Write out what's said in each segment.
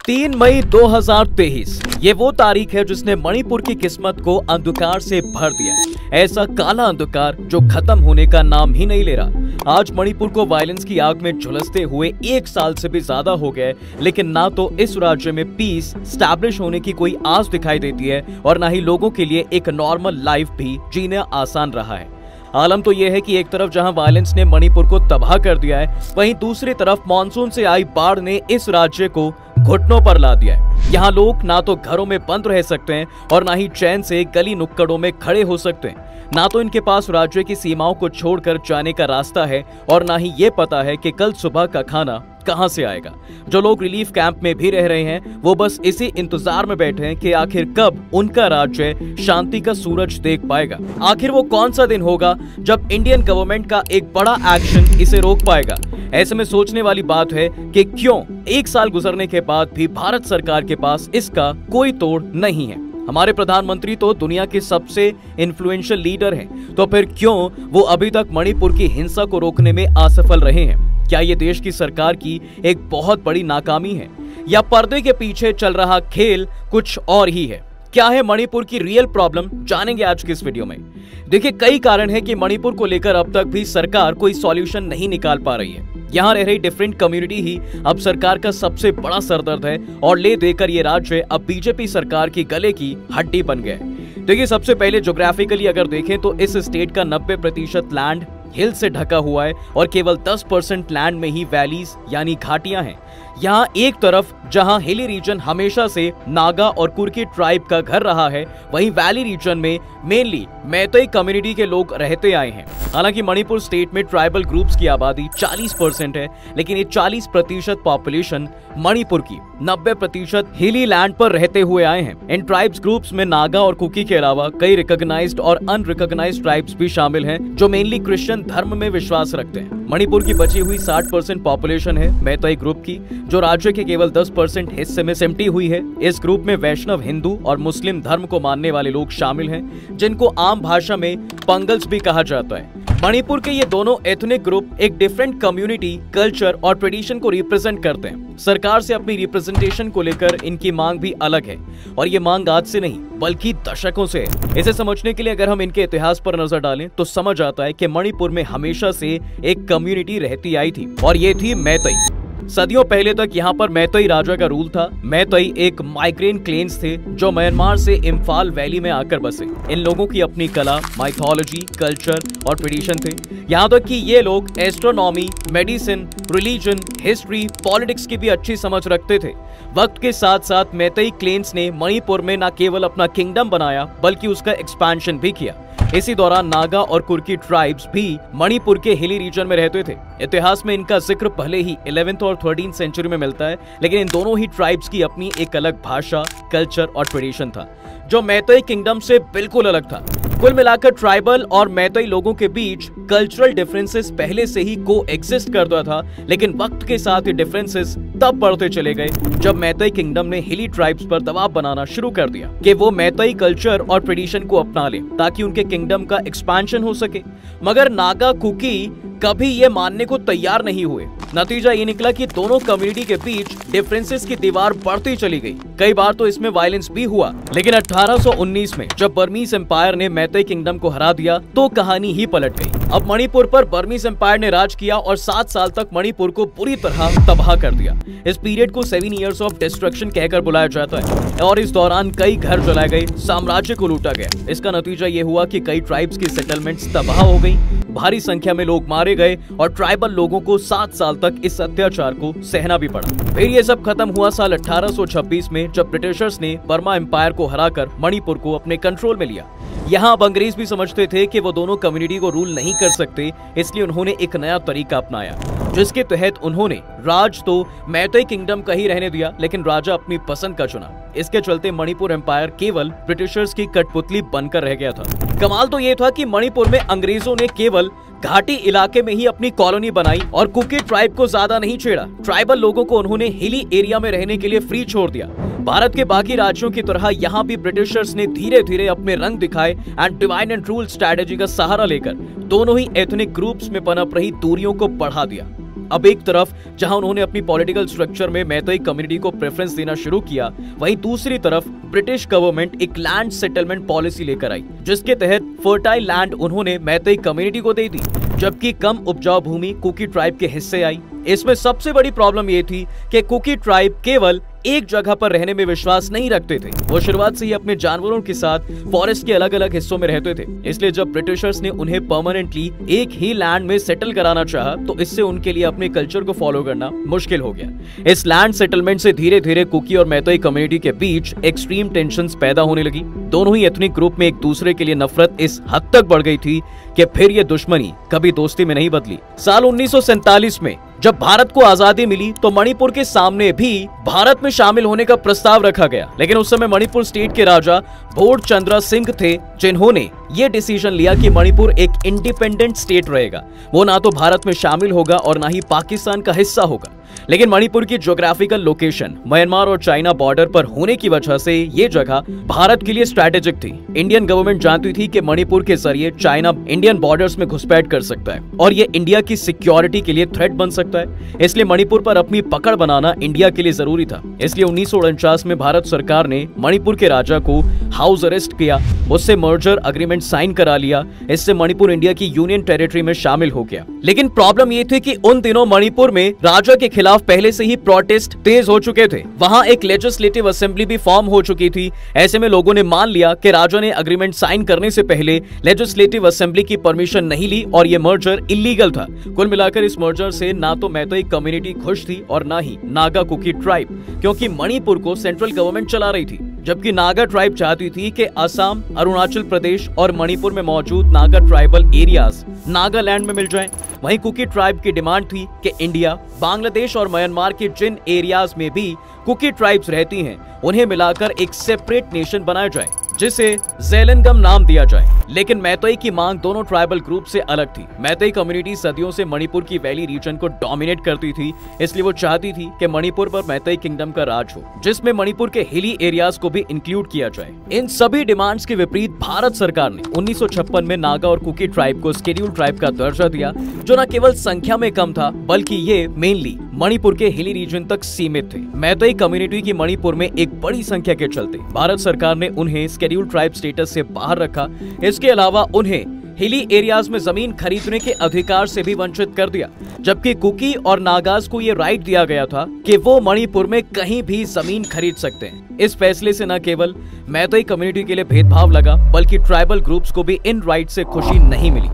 3 मई 2023 ये वो तारीख है जिसने मणिपुर की किस्मत को अंधकार से भर दिया। ऐसा काला अंधकार जो खत्म होने का नाम ही नहीं ले रहा। आज मणिपुर को वायलेंस की आग में झुलसते हुए 1 साल से भी ज्यादा हो गए, लेकिन ना तो इस राज्य में पीस स्टैब्लिश होने की कोई आस दिखाई देती है और ना ही लोगों के लिए एक नॉर्मल लाइफ भी जीना आसान रहा है। आलम तो यह है कि एक तरफ जहां वायलेंस ने मणिपुर को तबाह कर दिया है, वहीं दूसरी तरफ मानसून से आई बाढ़ ने इस राज्य को घुटनों पर ला दिया है। यहाँ लोग ना तो घरों में बंद रह सकते हैं और ना ही चैन से गली नुक्कड़ों में खड़े हो सकते हैं। ना तो इनके पास राज्य की सीमाओं को छोड़कर जाने का रास्ता है और ना ही ये पता है कि कल सुबह का खाना कहां से आएगा। जो लोग रिलीफ कैंप में भी रह रहे हैं, वो बस इसी इंतजार में बैठे हैं कि आखिर कब उनका राज्य शांति का सूरज देख पाएगा। आखिर वो कौन सा दिन होगा जब इंडियन गवर्नमेंट का एक बड़ा एक्शन इसे रोक पाएगा। ऐसे में सोचने वाली बात है कि क्यों 1 साल गुजरने के बाद भी भारत सरकार के पास इसका कोई तोड़ नहीं है। हमारे प्रधानमंत्री तो दुनिया के सबसे इन्फ्लुएंशियल लीडर हैं, तो फिर क्यों वो अभी तक मणिपुर की हिंसा को रोकने में असफल रहे हैं? क्या ये देश की सरकार की एक बहुत बड़ी नाकामी है या पर्दे के पीछे चल रहा खेल कुछ और ही है? क्या है मणिपुर की रियल प्रॉब्लम, जानेंगे आज की इस वीडियो में। देखिए, कई कारण है कि मणिपुर को लेकर अब तक भी सरकार कोई सॉल्यूशन नहीं निकाल पा रही है। यहाँ रह रही डिफरेंट कम्युनिटी ही अब सरकार का सबसे बड़ा सरदर्द है और ले देकर ये राज्य अब बीजेपी सरकार की गले की हड्डी बन गया है। देखिए, सबसे पहले ज्योग्राफिकली अगर देखें तो इस स्टेट का 90% लैंड हिल से ढका हुआ है और केवल 10% लैंड में ही वैलीज यानी घाटियां हैं। यहाँ एक तरफ जहां हिली रीजन हमेशा से नागा और कुर्की ट्राइब का घर रहा है, वहीं वैली रीजन में मेनली मैतेई कम्युनिटी के लोग रहते आए हैं। हालांकि मणिपुर स्टेट में ट्राइबल ग्रुप्स की आबादी 40% है, लेकिन ये 40% पॉपुलेशन मणिपुर की 90% हिली लैंड पर रहते हुए आए हैं। इन ट्राइब्स ग्रुप्स में नागा और कुकी के अलावा कई रिकॉग्नाइज्ड और अनरिकॉग्नाइज्ड ट्राइब्स भी शामिल हैं, जो मेनली क्रिश्चियन धर्म में विश्वास रखते हैं। मणिपुर की बची हुई 60% पॉपुलेशन है मैतेई ग्रुप की, जो राज्य के केवल 10% हिस्से में सिमटी हुई है। इस ग्रुप में वैष्णव, हिंदू और मुस्लिम धर्म को मानने वाले लोग शामिल हैं, जिनको आम भाषा में पंगल्स भी कहा जाता है। मणिपुर के ये दोनों एथनिक ग्रुप एक डिफरेंट कम्युनिटी, कल्चर और ट्रेडिशन को रिप्रेजेंट करते हैं। सरकार से अपनी रिप्रेजेंटेशन को लेकर इनकी मांग भी अलग है और ये मांग आज से नहीं बल्कि दशकों से है। इसे समझने के लिए अगर हम इनके इतिहास पर नजर डालें तो समझ आता है कि मणिपुर में हमेशा से एक कम्युनिटी रहती आई थी और ये थी मैतेई। सदियों पहले तक यहाँ पर मैतेई राजा का रूल था। मैतेई एक माइग्रेन क्लेन्स थे जो म्यांमार से इम्फाल वैली में आकर बसे। इन लोगों की अपनी कला, माइथोलॉजी, कल्चर और ट्रेडिशन थे। यहाँ तक कि ये लोग astronomy, medicine, religion, history, politics की भी अच्छी समझ रखते थे। वक्त के साथ साथ मैतेई क्लेन्स ने मणिपुर में न केवल अपना किंगडम बनाया बल्कि उसका एक्सपेंशन भी किया। इसी दौरान नागा और कुर्की ट्राइब्स भी मणिपुर के हिली रीजन में रहते थे। इतिहास में इनका जिक्र भले ही 11th और 13th सेंचुरी में मिलता है, लेकिन इन दोनों ही ट्राइब्स की अपनी एक अलग भाषा, कल्चर और ट्रेडिशन था, जो मैतेई किंगडम से बिल्कुल अलग था। कुल मिलाकर ट्राइबल और मैतेई लोगों के बीच कल्चरल डिफरेंसेस पहले से ही को एग्जिस्ट करता था, लेकिन वक्त के साथ ये डिफरेंसेस तब बढ़ते चले गए जब मैतेई किंगडम ने हिली ट्राइब्स पर दबाव बनाना शुरू कर दिया कि वो मैतेई कल्चर और ट्रेडिशन को अपना ले ताकि उनके किंगडम का एक्सपेंशन हो सके। मगर नागा, कुकी कभी ये मानने को तैयार नहीं हुए। नतीजा ये निकला कि दोनों कम्युनिटी के बीच डिफरेंसेस की दीवार बढ़ती चली गई। कई बार तो इसमें वायलेंस भी हुआ, लेकिन 1819 में जब बर्मीज एम्पायर ने मैतेई किंगडम को हरा दिया तो कहानी ही पलट गई। अब मणिपुर पर बर्मीज एम्पायर ने राज किया और 7 साल तक मणिपुर को पूरी तरह तबाह कर दिया। इस पीरियड को 7 years ऑफ डिस्ट्रक्शन कहकर बुलाया जाता है और इस दौरान कई घर जलाए गए, साम्राज्य को लूटा गया। इसका नतीजा ये हुआ कि कई ट्राइब्स की सेटलमेंट्स तबाह हो गई, भारी संख्या में लोग मारे गए और ट्राइबल लोगों को 7 साल तक इस अत्याचार को सहना भी पड़ा। फिर ये सब खत्म हुआ साल 1826 में, जब ब्रिटिशर्स ने बर्मा एम्पायर को हराकर मणिपुर को अपने कंट्रोल में लिया। यहाँ अब अंग्रेज भी समझते थे कि वो दोनों कम्युनिटी को रूल नहीं कर सकते, इसलिए उन्होंने एक नया तरीका अपनाया, जिसके तहत उन्होंने राज तो मैतेई किंगडम का ही रहने दिया, लेकिन राजा अपनी पसंद का चुना। इसके चलते मणिपुर एम्पायर केवल ब्रिटिशर्स की कठपुतली बनकर रह गया था। कमाल तो ये था कि मणिपुर में अंग्रेजों ने केवल घाटी इलाके में ही अपनी कॉलोनी बनाई और कुकी ट्राइब को ज्यादा नहीं छेड़ा। ट्राइबल लोगों को उन्होंने हिली एरिया में रहने के लिए फ्री छोड़ दिया। भारत के बाकी राज्यों की तरह यहाँ भी ब्रिटिशर्स ने धीरे धीरे अपने रंग दिखाए and divide and rule strategy का सहारा लेकर दोनों ही एथनिक ग्रुप्स में पनप रही दूरियों को बढ़ा दिया। अब एक तरफ जहां उन्होंने अपनी पॉलिटिकल स्ट्रक्चर में मैतेई कम्युनिटी को प्रेफरेंस देना शुरू किया, वहीं दूसरी तरफ ब्रिटिश गवर्नमेंट एक लैंड सेटलमेंट पॉलिसी लेकर आई, जिसके तहत फर्टाइल लैंड उन्होंने मैतेई कम्युनिटी को दे दी, जबकि कम उपजाऊ भूमि कुकी ट्राइब के हिस्से आई। इसमें सबसे बड़ी प्रॉब्लम ये थी कि कुकी ट्राइब केवल एक जगह पर रहने में विश्वास नहीं रखते थे। वो शुरुआत से ही अपने जानवरों के साथ फॉरेस्ट के अलग अलग हिस्सों में रहते थे। इसलिए जब ब्रिटिशर्स ने उन्हें परमानेंटली एक ही लैंड में सेटल कराना चाहा, तो इससे उनके लिए अपने कल्चर को फॉलो करना मुश्किल हो गया। इस लैंड सेटलमेंट से धीरे धीरे कुकी और मैतेई कम्युनिटी के बीच एक्सट्रीम टेंशंस पैदा होने लगी। दोनों ही एथनिक ग्रुप में एक दूसरे के लिए नफरत इस हद तक बढ़ गई थी कि फिर ये दुश्मनी कभी दोस्ती में नहीं बदली। साल 1947 में जब भारत को आजादी मिली, तो मणिपुर के सामने भी भारत में शामिल होने का प्रस्ताव रखा गया, लेकिन उस समय मणिपुर स्टेट के राजा भोर चंद्र सिंह थे, जिन्होंने ये डिसीजन लिया कि मणिपुर एक इंडिपेंडेंट स्टेट रहेगा। वो ना तो भारत में शामिल होगा और ना ही पाकिस्तान का हिस्सा होगा। लेकिन मणिपुर की ज्योग्राफिकल लोकेशन म्यांमार और चाइना बॉर्डर पर होने की वजह से ये जगह भारत के लिए स्ट्रैटेजिक थी। इंडियन गवर्नमेंट जानती थी कि मणिपुर के जरिए चाइना इंडियन बॉर्डर्स में घुसपैठ कर सकता है और ये इंडिया की सिक्योरिटी के लिए थ्रेट बन सकता है। इसलिए मणिपुर पर अपनी पकड़ बनाना इंडिया के लिए जरूरी था। इसलिए 1949 में भारत सरकार ने मणिपुर के राजा को हाउस अरेस्ट किया, उससे मर्जर अग्रीमेंट साइन करा लिया। इससे मणिपुर इंडिया की यूनियन टेरिटरी में शामिल हो गया। लेकिन प्रॉब्लम ये थी कि उन दिनों मणिपुर में राजा के खिलाफ पहले से ही प्रोटेस्ट तेज हो चुके थे। वहां एक लेजिस्लेटिव असेंबली भी फॉर्म हो चुकी थी। ऐसे में लोगों ने मान लिया कि राजा ने अग्रीमेंट साइन करने से पहले लेजिस्लेटिव असेंबली की परमिशन नहीं ली और ये मर्जर इलीगल था। कुल मिलाकर इस मर्जर से ना तो मैतेई कम्युनिटी खुश थी और ना ही नागा कुकी ट्राइब, क्योंकि मणिपुर को सेंट्रल गवर्नमेंट चला रही थी, जबकि नागा ट्राइब चाहती थी कि असम, अरुणाचल प्रदेश और मणिपुर में मौजूद नागा ट्राइबल एरियाज नागालैंड में मिल जाएं। वहीं कुकी ट्राइब की डिमांड थी कि इंडिया, बांग्लादेश और म्यांमार के जिन एरियाज में भी कुकी ट्राइब्स रहती हैं, उन्हें मिलाकर एक सेपरेट नेशन बनाया जाए, जिसे ज़ेलेंगम नाम दिया जाए। लेकिन मैतेई की मांग दोनों ट्राइबल ग्रुप से अलग थी। मैतेई कम्युनिटी सदियों से मणिपुर की वैली रीजन को डोमिनेट करती थी, इसलिए वो चाहती थी कि मणिपुर पर मैतेई किंगडम का राज हो, जिसमें मणिपुर के हिली एरियाज को भी इंक्लूड किया जाए। इन सभी डिमांड्स के विपरीत भारत सरकार ने 1956 में नागा और कुकी ट्राइब को शेड्यूल्ड ट्राइब का दर्जा दिया, जो न केवल संख्या में कम था, बल्कि ये मेनली मणिपुर के हिली रीजन तक सीमित थे। मैतेई कम्युनिटी की मणिपुर में एक बड़ी संख्या के चलते भारत सरकार ने उन्हें शेड्यूल्ड ट्राइब स्टेटस से बाहर रखा। इसके अलावा उन्हें हिली एरियाज में जमीन खरीदने के अधिकार से भी वंचित कर दिया, जबकि कुकी और नागाज को ये राइट दिया गया था कि वो मणिपुर में कहीं भी जमीन खरीद सकते हैं। इस फैसले से न केवल मैतेई कम्युनिटी के लिए भेदभाव लगा, बल्कि ट्राइबल ग्रुप्स को भी इन राइट से खुशी नहीं मिली,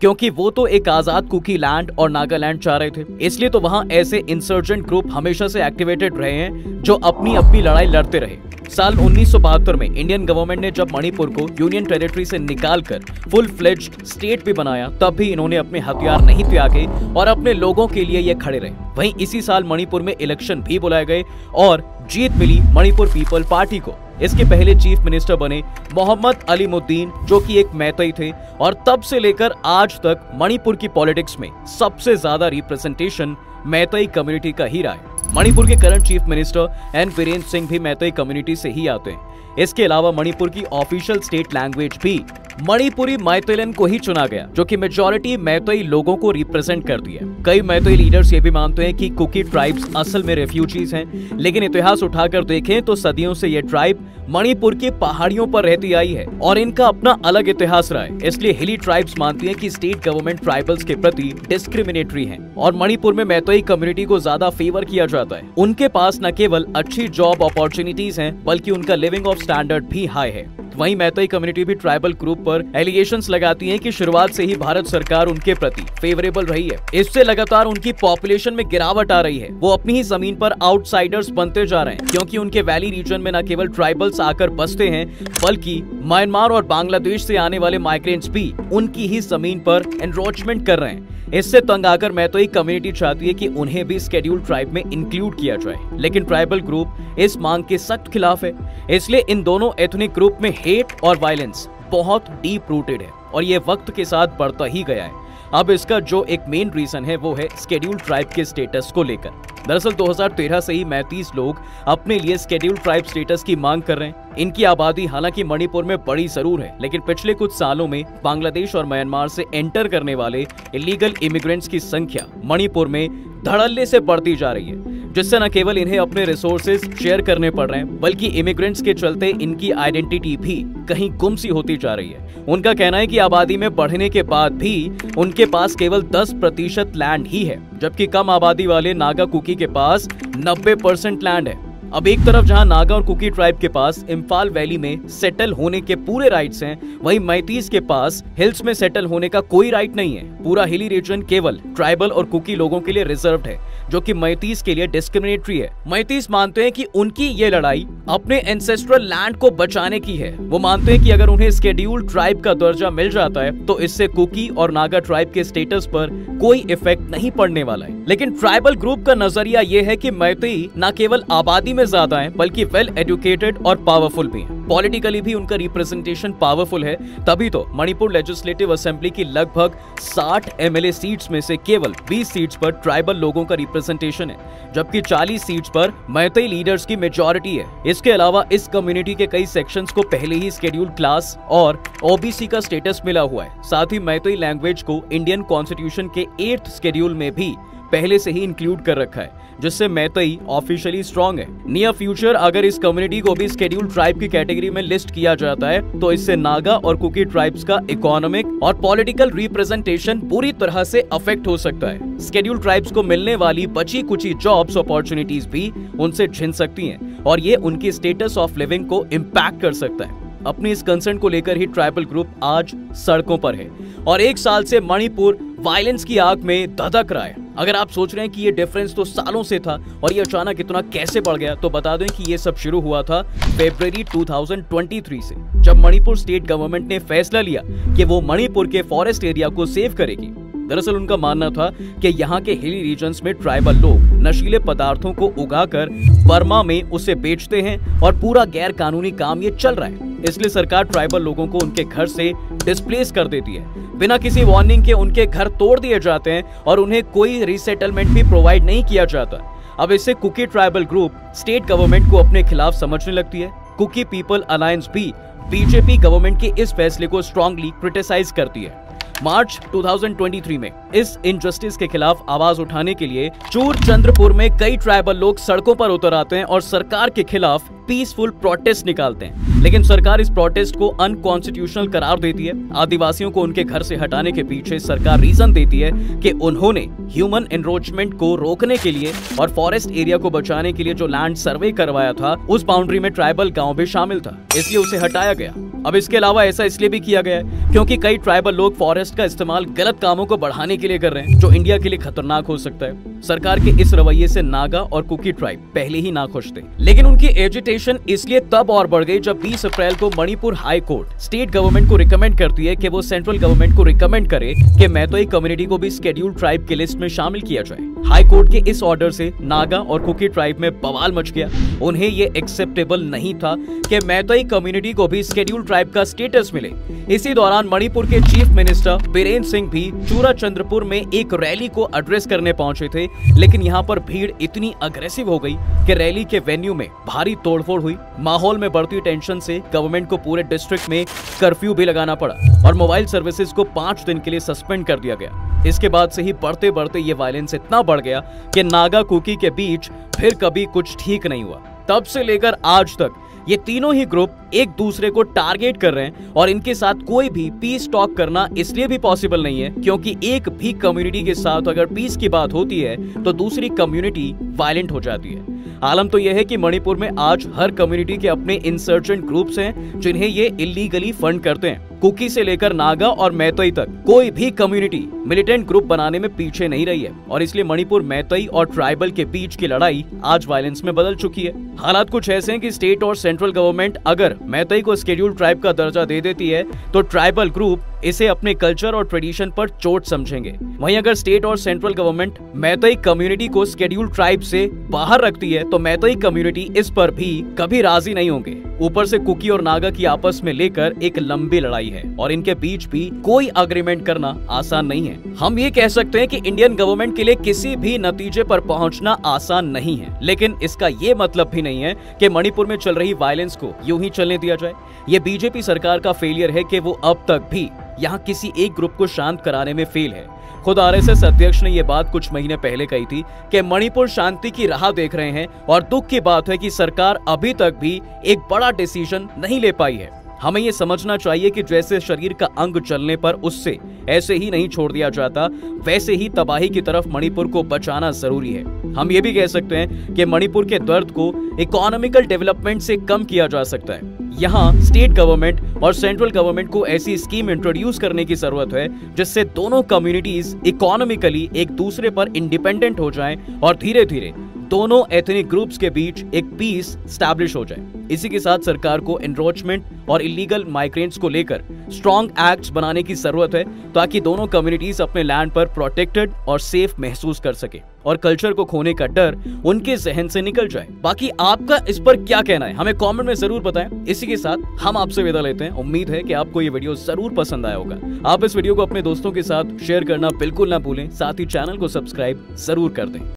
क्योंकि वो तो एक आजाद कुकी लैंड और नागालैंड चाह रहे थे। इसलिए तो वहां ऐसे इंसर्जेंट ग्रुप हमेशा से एक्टिवेटेड रहे हैं, जो अपनी अपनी लड़ाई लड़ते रहे। साल 1972 में इंडियन गवर्नमेंट ने जब मणिपुर को यूनियन टेरिटरी से निकालकर फुल फ्लेज्ड स्टेट भी बनाया, तब भी इन्होंने अपने हथियार नहीं त्यागे और अपने लोगों के लिए ये खड़े रहे। वहीं इसी साल मणिपुर में इलेक्शन भी बुलाए गए और जीत मिली मणिपुर पीपल पार्टी को। इसके पहले चीफ मिनिस्टर बने मोहम्मद अलीमुद्दीन, जो कि एक मैतेई थे, और तब से लेकर आज तक मणिपुर की पॉलिटिक्स में सबसे ज्यादा रिप्रेजेंटेशन मैतेई कम्युनिटी का ही रहा है। मणिपुर के current chief minister N Birendra Singh भी मैतेई कम्युनिटी से ही आते हैं। इसके अलावा मणिपुर की ऑफिशियल स्टेट लैंग्वेज भी मणिपुरी मैतेलन को ही चुना गया, जो कि मेजॉरिटी मैतेई लोगों को रिप्रेजेंट करती है। कई मैतेई लीडर्स ये भी मानते हैं कि कुकी ट्राइब्स असल में रेफ्यूजीज हैं, लेकिन इतिहास उठाकर देखें तो सदियों से ये ट्राइब मणिपुर की पहाड़ियों पर रहती आई है और इनका अपना अलग इतिहास रहा है। इसलिए हिली ट्राइब्स मानती हैं कि स्टेट गवर्नमेंट ट्राइबल्स के प्रति डिस्क्रिमिनेटरी है और मणिपुर में मैतेई कम्युनिटी को ज्यादा फेवर किया जाता है। उनके पास न केवल अच्छी जॉब अपॉर्चुनिटीज हैं, बल्कि उनका लिविंग ऑफ स्टैंडर्ड भी हाई है। वहीं मैतेई कम्युनिटी भी ट्राइबल ग्रुप पर एलिगेशंस लगाती है कि शुरुआत से ही भारत सरकार उनके प्रति फेवरेबल रही है। इससे लगातार उनकी पॉपुलेशन में गिरावट आ रही है। वो अपनी ही जमीन पर आउटसाइडर्स बनते जा रहे हैं, क्योंकि उनके वैली रीजन में न केवल ट्राइबल्स आकर बसते हैं, बल्कि म्यांमार और बांग्लादेश से आने वाले माइग्रेंट्स भी उनकी ही जमीन पर एनरोचमेंट कर रहे हैं। इससे तंग आकर मैतेई कम्युनिटी चाहती है कि उन्हें भी शेड्यूल्ड ट्राइब में इंक्लूड किया जाए, लेकिन ट्राइबल ग्रुप इस मांग के सख्त खिलाफ है। इसलिए इन दोनों एथनिक ग्रुप में हेट और वायलेंस बहुत डीप रूटेड है और ये वक्त के साथ बढ़ता ही गया है। अब इसका जो एक मेन रीजन है वो है शेड्यूल्ड ट्राइब के स्टेटस को लेकर। दरअसल 2013 से ही 35 लोग अपने लिए शेड्यूल्ड ट्राइब स्टेटस की मांग कर रहे हैं। इनकी आबादी हालांकि मणिपुर में बड़ी जरूर है, लेकिन पिछले कुछ सालों में बांग्लादेश और म्यांमार से एंटर करने वाले इलीगल इमिग्रेंट्स की संख्या मणिपुर में धड़ल्ले से बढ़ती जा रही है, जिससे न केवल इन्हें अपने रिसोर्सेज शेयर करने पड़ रहे हैं, बल्कि इमिग्रेंट्स के चलते इनकी आइडेंटिटी भी कहीं गुम सी होती जा रही है। उनका कहना है कि आबादी में बढ़ने के बाद भी उनके पास केवल 10% लैंड ही है, जबकि कम आबादी वाले नागा कुकी के पास 90% लैंड है। अब एक तरफ जहां नागा और कुकी ट्राइब के पास इम्फाल वैली में सेटल होने के पूरे राइट्स हैं, वहीं मैतीस के पास हिल्स में सेटल होने का कोई राइट नहीं है। पूरा हिली रीजन केवल ट्राइबल और कुकी लोगों के लिए रिजर्व्ड है, जो कि मैतीस के लिए डिस्क्रिमिनेटरी है। मैतीस मानते हैं कि उनकी ये लड़ाई अपने एंसेस्ट्रल लैंड को बचाने की है। वो मानते हैं कि अगर उन्हें शेड्यूल्ड ट्राइब का दर्जा मिल जाता है तो इससे कुकी और नागा ट्राइब के स्टेटस पर कोई इफेक्ट नहीं पड़ने वाला है। लेकिन ट्राइबल ग्रुप का नजरिया ये है कि मैती न केवल आबादी में ज्यादा है, बल्कि वेल एजुकेटेड और पावरफुल भी है। पॉलिटिकली भी उनका रिप्रेजेंटेशन पावरफुल है, तभी तो मणिपुर लेजिस्लेटिव असेंबली की लगभग 60 एमएलए सीट्स में से केवल 20 सीट्स पर ट्राइबल लोगों का रिप्रेजेंटेशन है, जबकि 40 सीट्स पर मैतेई लीडर्स की मेजॉरिटी है। इसके अलावा इस कम्युनिटी के कई सेक्शंस को पहले ही शेड्यूल्ड क्लास और ओबीसी का स्टेटस मिला हुआ है। साथ ही मैतेई लैंग्वेज को इंडियन कॉन्स्टिट्यूशन के 8th शेड्यूल में भी पहले से ही इंक्लूड कर रखा है, जिससे मैतेई ऑफिशियली स्ट्रांग है। नियर फ्यूचर अगर इस कम्युनिटी को भी शेड्यूल्ड ट्राइब की कैटेगरी में लिस्ट किया जाता है तो इससे नागा और कुकी ट्राइब्स का इकोनॉमिक और पॉलिटिकल रिप्रेजेंटेशन पूरी तरह से अफेक्ट हो सकता है। शेड्यूल्ड ट्राइब्स को मिलने वाली बची कुची जॉब्स अपॉर्चुनिटीज भी उनसे छिन सकती हैं और ये उनकी स्टेटस ऑफ लिविंग को इम्पैक्ट कर सकता है। अपनी इस कंसर्न को लेकर ही ट्राइबल ग्रुप आज सड़कों पर है और 1 साल से मणिपुर वायलेंस की आग में धधक रहा है। अगर आप सोच रहे हैं कि ये डिफरेंस तो सालों से था और ये अचानक इतना कैसे बढ़ गया, तो बता दें कि ये सब शुरू हुआ था फरवरी 2023 से, जब मणिपुर स्टेट गवर्नमेंट ने फैसला लिया कि वो मणिपुर के फॉरेस्ट एरिया को सेव करेगी। दरअसल उनका मानना था कि यहाँ के हिली रीजन्स में ट्राइबल लोग नशीले पदार्थों को उगाकर बर्मा में उसे बेचते हैं और पूरा गैर कानूनी काम ये चल रहा है। इसलिए सरकार ट्राइबल लोगों को उनके घर से डिस्प्लेस कर देती है। बिना किसी वार्निंग के उनके घर तोड़ दिए जाते हैं और उन्हें कोई रीसेटलमेंट भी प्रोवाइड नहीं किया जाता। अब इससे Kuki tribal group state government को अपने खिलाफ समझने लगती है। कुकी पीपल अलायंस भी बीजेपी गवर्नमेंट के इस फैसले को स्ट्रांगली क्रिटिसाइज करती है। मार्च 2023 में इस इनजस्टिस के खिलाफ आवाज उठाने के लिए चूरचंद्रपुर में कई ट्राइबल लोग सड़कों पर उतर आते हैं और सरकार के खिलाफ पीसफुल प्रोटेस्ट निकालते हैं। लेकिन सरकार इस प्रोटेस्ट को अनकॉन्स्टिट्यूशनल करार देती है। आदिवासियों को उनके घर से हटाने के पीछे सरकार रीजन देती है कि उन्होंने ह्यूमन एनरोचमेंट को रोकने के लिए और फॉरेस्ट एरिया को बचाने के लिए जो लैंड सर्वे करवाया था उस बाउंड्री में ट्राइबल गांव भी शामिल था, इसलिए उसे हटाया गया। अब इसके अलावा ऐसा इसलिए भी किया गया है क्योंकि कई ट्राइबल लोग फॉरेस्ट का इस्तेमाल गलत कामों को बढ़ाने के लिए कर रहे हैं, जो इंडिया के लिए खतरनाक हो सकता है। सरकार के इस रवैये से नागा और कुकी ट्राइब पहले ही नाखुश थे, लेकिन उनकी एजिटेशन इसलिए तब और बढ़ गई जब 20 अप्रैल को Manipur high court state government को रिकमेंड करती है कि वो सेंट्रल गवर्नमेंट को रिकमेंड करे कि मैतेई कम्युनिटी को भी शेड्यूल्ड ट्राइब की लिस्ट में शामिल किया जाए। हाई कोर्ट के इस ऑर्डर से नागा और कुकी ट्राइब में बवाल मच गया। उन्हें ये एक्सेप्टेबल नहीं था कि मैतेई कम्युनिटी को भी शेड्यूल्ड ट्राइब का स्टेटस मिले। इसी दौरान मणिपुर के चीफ मिनिस्टर बीरेन सिंह भी चूराचंद्रपुर में एक रैली को एड्रेस करने पहुंचे थे, लेकिन यहाँ पर भीड़ इतनी अग्रेसिव हो गई कि रैली के वेन्यू में भारी तोड़फोड़ हुई। माहौल में बढ़ती टेंशन से गवर्नमेंट को पूरे डिस्ट्रिक्ट में कर्फ्यू भी लगाना पड़ा और मोबाइल सर्विसेज को 5 दिन के लिए सस्पेंड कर दिया गया। इसके बाद से ही बढ़ते बढ़ते ये वायलेंस इतना बढ़ गया कि नागा कुकी के बीच फिर कभी कुछ ठीक नहीं हुआ। तब से लेकर आज तक ये तीनों ही ग्रुप एक दूसरे को टारगेट कर रहे हैं और इनके साथ कोई भी पीस टॉक करना इसलिए भी पॉसिबल नहीं है क्योंकि एक भी कम्युनिटी के साथ अगर पीस की बात होती है तो दूसरी कम्युनिटी वायलेंट हो जाती है। आलम तो यह है कि मणिपुर में आज हर कम्युनिटी के अपने इंसर्जेंट ग्रुप्स हैं जिन्हें ये इलीगली फंड करते हैं। कुकी से लेकर नागा और मैतेई तक कोई भी कम्युनिटी मिलिटेंट ग्रुप बनाने में पीछे नहीं रही है और इसलिए मणिपुर मैतेई और ट्राइबल के बीच की लड़ाई आज वायलेंस में बदल चुकी है। हालात कुछ ऐसे हैं कि स्टेट और सेंट्रल गवर्नमेंट अगर मैतेई को शेड्यूल्ड ट्राइब का दर्जा दे देती है तो ट्राइबल ग्रुप इसे अपने कल्चर और ट्रेडिशन पर चोट समझेंगे। वहीं अगर स्टेट और सेंट्रल गवर्नमेंट मैतेई कम्युनिटी को शेड्यूल ट्राइब से बाहर रखती है तो मैतेई कम्युनिटी इस पर भी कभी राजी नहीं होंगे। ऊपर से कुकी और नागा की आपस में लेकर एक लंबी लड़ाई है और इनके बीच भी कोई अग्रीमेंट करना आसान नहीं है। हम ये कह सकते हैं कि इंडियन गवर्नमेंट के लिए किसी भी नतीजे पर पहुंचना आसान नहीं है, लेकिन इसका ये मतलब भी नहीं है कि मणिपुर में चल रही वायलेंस को यूं ही चलने दिया जाए। ये बीजेपी सरकार का फेलियर है कि वो अब तक भी यहाँ किसी एक ग्रुप को शांत कराने में फेल है। खुद आरएसएस अध्यक्ष ने यह बात कुछ महीने पहले कही थी कि मणिपुर शांति की राह देख रहे हैं और दुख की बात है कि सरकार अभी तक भी एक बड़ा डिसीजन नहीं ले पाई है। हमें ये समझना चाहिए कि जैसे शरीर का अंग चलने पर उससे ऐसे ही नहीं छोड़ दिया जाता, वैसे ही तबाही की तरफ मणिपुर को बचाना जरूरी है। हम ये भी कह सकते हैं कि मणिपुर के दर्द को इकोनॉमिकल डेवलपमेंट से कम किया जा सकता है। यहाँ स्टेट गवर्नमेंट और सेंट्रल गवर्नमेंट को ऐसी स्कीम इंट्रोड्यूस करने की जरूरत है जिससे दोनों कम्युनिटीज इकोनॉमिकली एक दूसरे पर इंडिपेंडेंट हो जाएं और धीरे धीरे दोनों एथनिक ग्रुप्स के बीच एक पीस स्टैब्लिश हो जाए। इसी के साथ सरकार को एनरोचमेंट और इलीगल माइग्रेंट्स को लेकर स्ट्रॉन्ग एक्ट्स बनाने की जरूरत है ताकि दोनों कम्युनिटीज अपने लैंड पर प्रोटेक्टेड और सेफ महसूस कर सके और कल्चर को खोने का डर उनके जहन से निकल जाए। बाकी आपका इस पर क्या कहना है हमें कमेंट में जरूर बताएं। इसी के साथ हम आपसे विदा लेते हैं। उम्मीद है कि आपको ये वीडियो जरूर पसंद आया होगा। आप इस वीडियो को अपने दोस्तों के साथ शेयर करना बिल्कुल ना भूलें, साथ ही चैनल को सब्सक्राइब जरूर कर दें।